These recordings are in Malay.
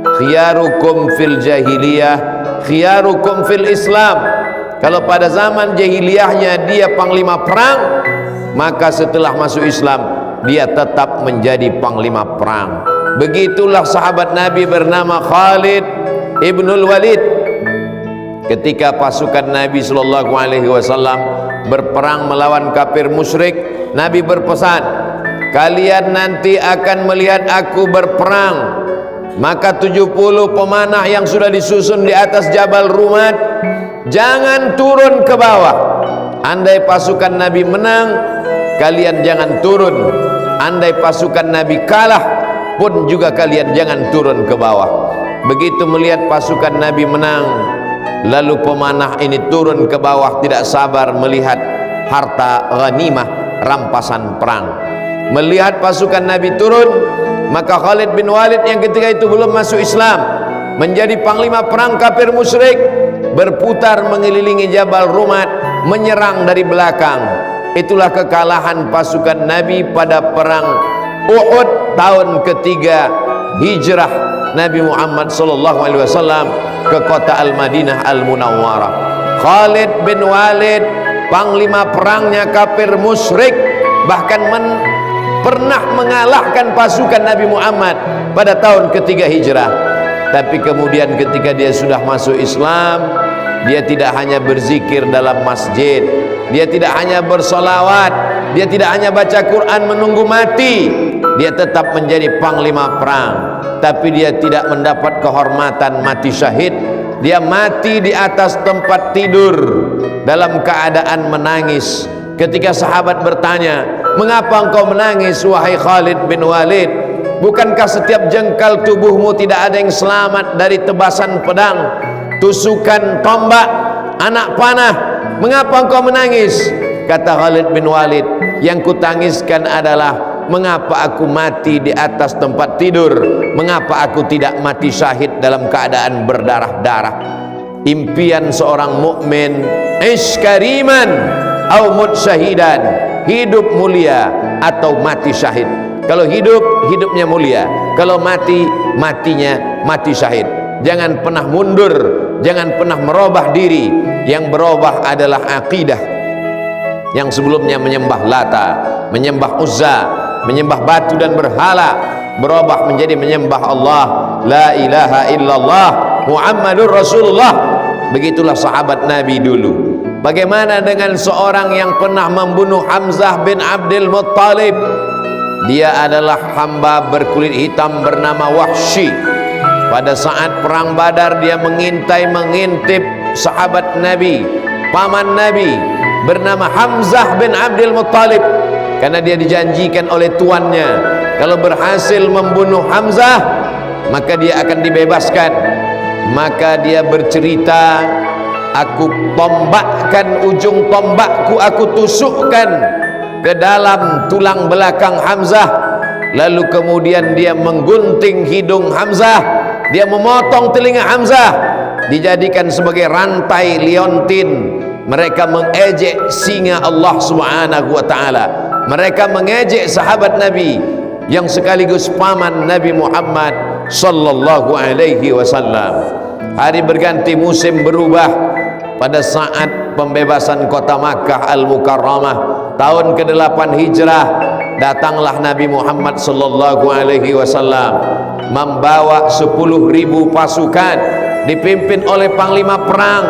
khiyarukum fil jahiliyah khiyarukum fil Islam. Kalau pada zaman jahiliyahnya dia panglima perang, maka setelah masuk Islam dia tetap menjadi panglima perang. Begitulah sahabat Nabi bernama Khalid ibnul Walid. Ketika pasukan Nabi sallallahu alaihi wasallam berperang melawan kafir musyrik, Nabi berpesan, kalian nanti akan melihat aku berperang. Maka 70 pemanah yang sudah disusun di atas Jabal Rumat jangan turun ke bawah. Andai pasukan Nabi menang, kalian jangan turun. Andai pasukan Nabi kalah pun juga kalian jangan turun ke bawah. Begitu melihat pasukan Nabi menang, lalu pemanah ini turun ke bawah, tidak sabar melihat harta ghanimah, rampasan perang. Melihat pasukan Nabi turun, maka Khalid bin Walid yang ketika itu belum masuk Islam, menjadi panglima perang kafir musyrik, berputar mengelilingi Jabal Rumat, menyerang dari belakang. Itulah kekalahan pasukan Nabi pada perang Uhud tahun ketiga hijrah Nabi Muhammad sallallahu alaihi wasallam ke kota Al-Madinah Al-Munawwarah. Khalid bin Walid, panglima perangnya kafir musyrik, bahkan pernah mengalahkan pasukan Nabi Muhammad pada tahun ketiga hijrah. Tapi kemudian ketika dia sudah masuk Islam, dia tidak hanya berzikir dalam masjid, dia tidak hanya bersolawat, dia tidak hanya baca Quran menunggu mati, dia tetap menjadi panglima perang. Tapi dia tidak mendapat kehormatan mati syahid. Dia mati di atas tempat tidur dalam keadaan menangis. Ketika sahabat bertanya, mengapa engkau menangis wahai Khalid bin Walid? Bukankah setiap jengkal tubuhmu tidak ada yang selamat dari tebasan pedang, tusukan tombak, anak panah? Mengapa engkau menangis? Kata Khalid bin Walid, yang kutangiskan adalah mengapa aku mati di atas tempat tidur, mengapa aku tidak mati syahid dalam keadaan berdarah-darah. Impian seorang mukmin, ish kariman au mut syahidan, hidup mulia atau mati syahid. Kalau hidup, hidupnya mulia. Kalau mati, matinya mati syahid. Jangan pernah mundur, jangan pernah merubah diri. Yang berubah adalah akidah. Yang sebelumnya menyembah Lata, menyembah Uzza, menyembah batu dan berhala, berubah menjadi menyembah Allah, la ilaha illallah Muhammadur Rasulullah. Begitulah sahabat Nabi dulu. Bagaimana dengan seorang yang pernah membunuh Hamzah bin Abdul Muttalib? Dia adalah hamba berkulit hitam bernama Wahsy. Pada saat perang Badar dia mengintip sahabat Nabi, paman Nabi bernama Hamzah bin Abdul Muttalib, karena dia dijanjikan oleh tuannya, kalau berhasil membunuh Hamzah maka dia akan dibebaskan. Maka dia bercerita, aku tombakkan ujung tombakku, aku tusukkan ke dalam tulang belakang Hamzah, lalu kemudian dia menggunting hidung Hamzah, dia memotong telinga Hamzah, dijadikan sebagai rantai liontin. Mereka mengejek singa Allah Subhanahu wa ta'ala, mereka mengejek sahabat Nabi yang sekaligus paman Nabi Muhammad sallallahu alaihi wasallam. Hari berganti, musim berubah. Pada saat pembebasan kota Makkah Al-Mukarramah tahun ke-8 hijrah, datanglah Nabi Muhammad sallallahu alaihi wasallam membawa 10.000 pasukan dipimpin oleh panglima perang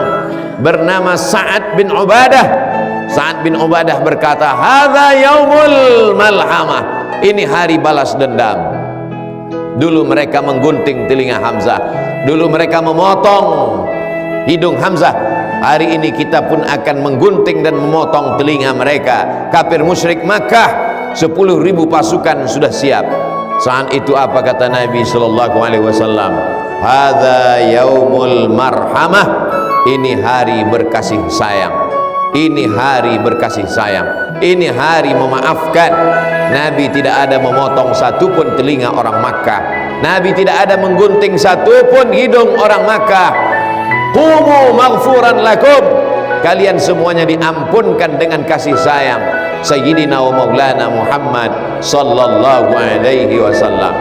bernama Sa'ad bin Ubadah. Sa'ad bin Ubadah berkata, hadza yaumul malhamah, ini hari balas dendam. Dulu mereka menggunting telinga Hamzah, dulu mereka memotong hidung Hamzah, hari ini kita pun akan menggunting dan memotong telinga mereka. Kafir musyrik Makkah, 10.000 pasukan sudah siap. Saat itu apa kata Nabi sallallahu alaihi wasallam? Hadza yaumul marhamah, ini hari berkasih sayang, ini hari berkasih sayang, ini hari memaafkan. Nabi tidak ada memotong satupun telinga orang Makkah, Nabi tidak ada menggunting satupun hidung orang Makkah. Qumu maghfuran lakum, kalian semuanya diampunkan dengan kasih sayang Sayyidina wa Maulana Muhammad sallallahu alaihi wasallam.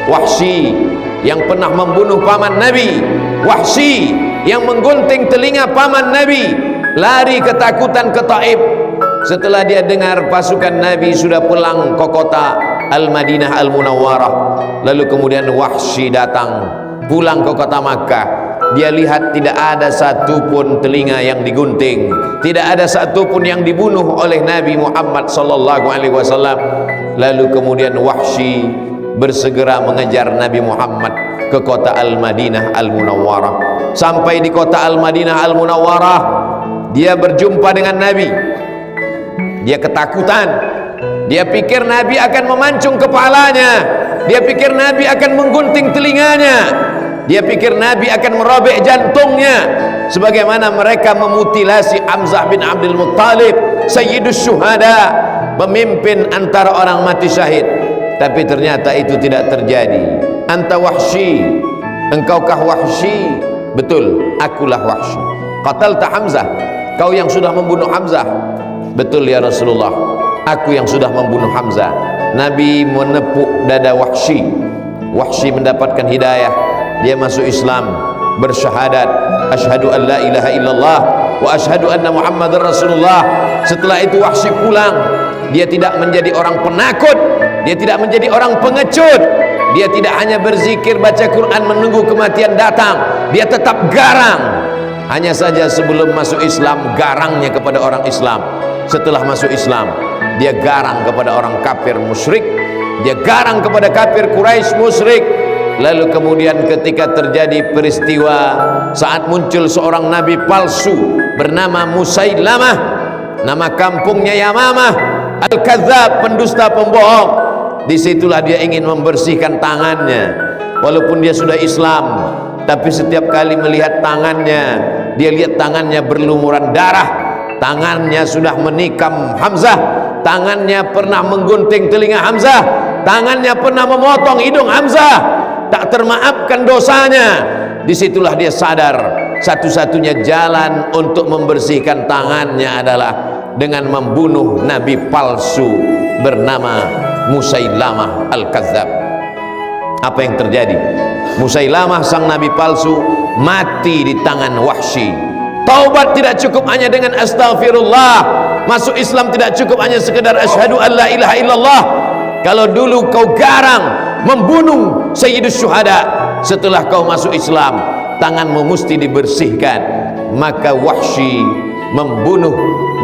Wahsy yang pernah membunuh paman Nabi, Wahsy yang menggunting telinga paman Nabi, lari ketakutan ke Taif setelah dia dengar pasukan Nabi sudah pulang ke kota Al-Madinah Al-Munawwarah. Lalu kemudian Wahsy datang pulang ke kota Makkah. Dia lihat tidak ada satupun telinga yang digunting, tidak ada satupun yang dibunuh oleh Nabi Muhammad sallallahu alaihi wasallam. Lalu kemudian Wahsy bersegera mengejar Nabi Muhammad ke kota Al-Madinah Al-Munawwarah. Sampai di kota Al-Madinah Al-Munawwarah, dia berjumpa dengan Nabi. Dia ketakutan. Dia pikir Nabi akan memancung kepalanya. Dia pikir Nabi akan menggunting telinganya. Dia pikir Nabi akan merobek jantungnya, sebagaimana mereka memutilasi Hamzah bin Abdul Muttalib, Sayyidus Syuhada, pemimpin antara orang mati syahid. Tapi ternyata itu tidak terjadi. Anta Wahsy, engkaukah Wahsy? Betul, akulah Wahsy. Qatalta Hamzah, kau yang sudah membunuh Hamzah. Betul ya Rasulullah, aku yang sudah membunuh Hamzah. Nabi menepuk dada Wahsy. Wahsy mendapatkan hidayah. Dia masuk Islam, bersyahadat asyhadu an la ilaha illallah wa asyhadu anna Muhammadar Rasulullah. Setelah itu Wahsy pulang. Dia tidak menjadi orang penakut, dia tidak menjadi orang pengecut. Dia tidak hanya berzikir baca Quran menunggu kematian datang, dia tetap garang. Hanya saja sebelum masuk Islam garangnya kepada orang Islam. Setelah masuk Islam dia garang kepada orang kafir musyrik, dia garang kepada kafir Quraisy musyrik. Lalu kemudian ketika terjadi peristiwa saat muncul seorang nabi palsu bernama Musailamah, nama kampungnya Yamamah, Al-Kadzab, pendusta pembohong. Disitulah dia ingin membersihkan tangannya. Walaupun dia sudah Islam, tapi setiap kali melihat tangannya, dia lihat tangannya berlumuran darah. Tangannya sudah menikam Hamzah, tangannya pernah menggunting telinga Hamzah, tangannya pernah memotong hidung Hamzah. Tak termaafkan dosanya. Disitulah dia sadar satu-satunya jalan untuk membersihkan tangannya adalah dengan membunuh nabi palsu bernama Musailamah Al-Kadzab. Apa yang terjadi? Musailamah sang nabi palsu mati di tangan Wahsy. Taubat tidak cukup hanya dengan astaghfirullah. Masuk Islam tidak cukup hanya sekedar asyhadu an la ilaha illallah. Kalau dulu kau garang membunuh Sayyidus Syuhada, setelah kau masuk Islam tanganmu mesti dibersihkan. Maka Wahsy membunuh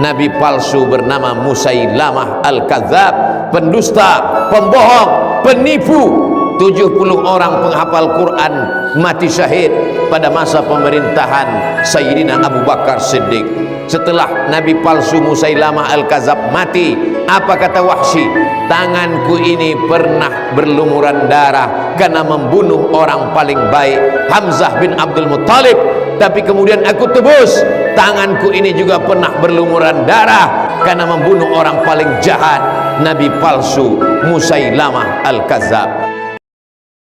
nabi palsu bernama Musailamah Al-Kadzab, pendusta, pembohong, penipu. 70 orang penghafal Quran mati syahid pada masa pemerintahan Sayyidina Abu Bakar Siddiq. Setelah nabi palsu Musailamah Al-Kadzab mati, apa kata Wahsy? Tanganku ini pernah berlumuran darah karena membunuh orang paling baik, Hamzah bin Abdul Muttalib. Tapi kemudian aku tebus, tanganku ini juga pernah berlumuran darah karena membunuh orang paling jahat, nabi palsu Musailamah Al-Kadzab.